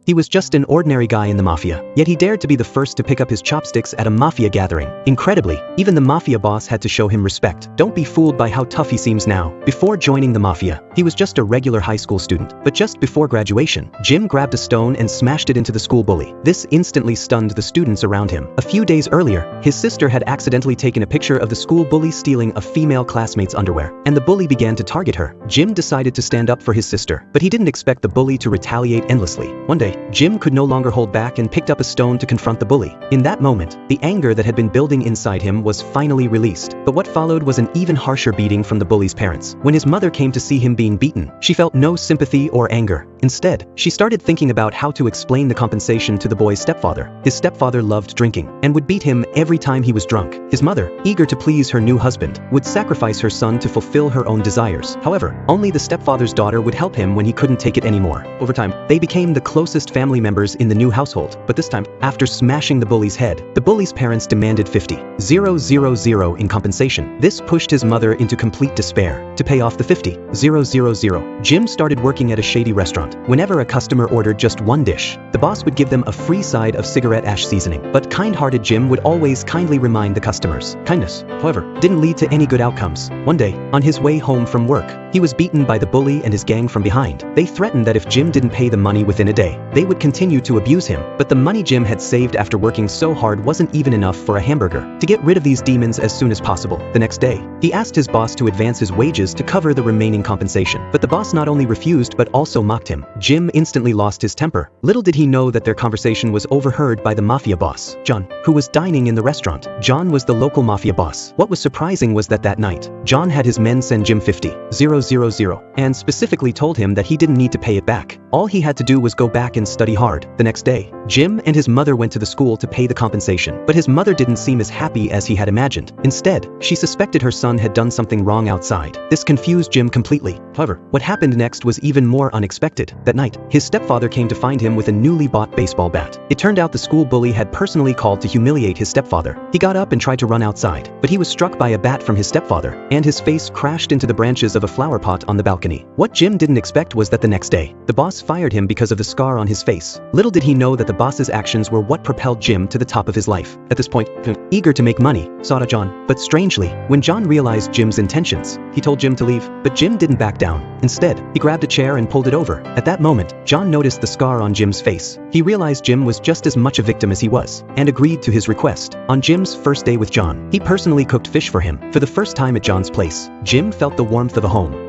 He was just an ordinary guy in the mafia, yet he dared to be the first to pick up his chopsticks at a mafia gathering. Incredibly, even the mafia boss had to show him respect. Don't be fooled by how tough he seems now. Before joining the mafia, he was just a regular high school student. But just before graduation, Jim grabbed a stone and smashed it into the school bully. This instantly stunned the students around him. A few days earlier, his sister had accidentally taken a picture of the school bully stealing a female classmate's underwear, and the bully began to target her. Jim decided to stand up for his sister, but he didn't expect the bully to retaliate endlessly. One day, Jim could no longer hold back and picked up a stone to confront the bully. In that moment, the anger that had been building inside him was finally released. But what followed was an even harsher beating from the bully's parents. When his mother came to see him being beaten, she felt no sympathy or anger. Instead, she started thinking about how to explain the compensation to the boy's stepfather. His stepfather loved drinking and would beat him every time he was drunk. His mother, eager to please her new husband, would sacrifice her son to fulfill her own desires. However, only the stepfather's daughter would help him when he couldn't take it anymore. Over time, they became the closest family members in the new household. But this time, after smashing the bully's head, the bully's parents demanded $50,000 in compensation. This pushed his mother into complete despair. To pay off the $50,000, Jim started working at a shady restaurant. Whenever a customer ordered just one dish, the boss would give them a free side of cigarette ash seasoning. But kind-hearted Jim would always kindly remind the customers. Kindness, however, didn't lead to any good outcomes. One day, on his way home from work, he was beaten by the bully and his gang from behind. They threatened that if Jim didn't pay the money within a day, they would continue to abuse him. But the money Jim had saved after working so hard wasn't even enough for a hamburger. To get rid of these demons as soon as possible, the next day, he asked his boss to advance his wages to cover the remaining compensation. But the boss not only refused but also mocked him. Jim instantly lost his temper. Little did he know that their conversation was overheard by the mafia boss, John, who was dining in the restaurant. John was the local mafia boss. What was surprising was that night, John had his men send Jim $50,000 and specifically told him that he didn't need to pay it back. All he had to do was go back and study hard. The next day, Jim and his mother went to the school to pay the compensation, but his mother didn't seem as happy as he had imagined. Instead, she suspected her son had done something wrong outside. This confused Jim completely. However, what happened next was even more unexpected. That night, his stepfather came to find him with a newly bought baseball bat. It turned out the school bully had personally called to humiliate his stepfather. He got up and tried to run outside, but he was struck by a bat from his stepfather, and his face crashed into the branches of a flower pot on the balcony. What Jim didn't expect was that the next day, the boss fired him because of the scar on his face. Little did he know that the boss's actions were what propelled Jim to the top of his life. At this point, eager to make money, sought out John. But strangely, when John realized Jim's intentions, he told Jim to leave, but Jim didn't back down. Instead, he grabbed a chair and pulled it over. At that moment, John noticed the scar on Jim's face. He realized Jim was just as much a victim as he was, and agreed to his request. On Jim's first day with John, he personally cooked fish for him. For the first time at John's place, Jim felt the warmth of a home.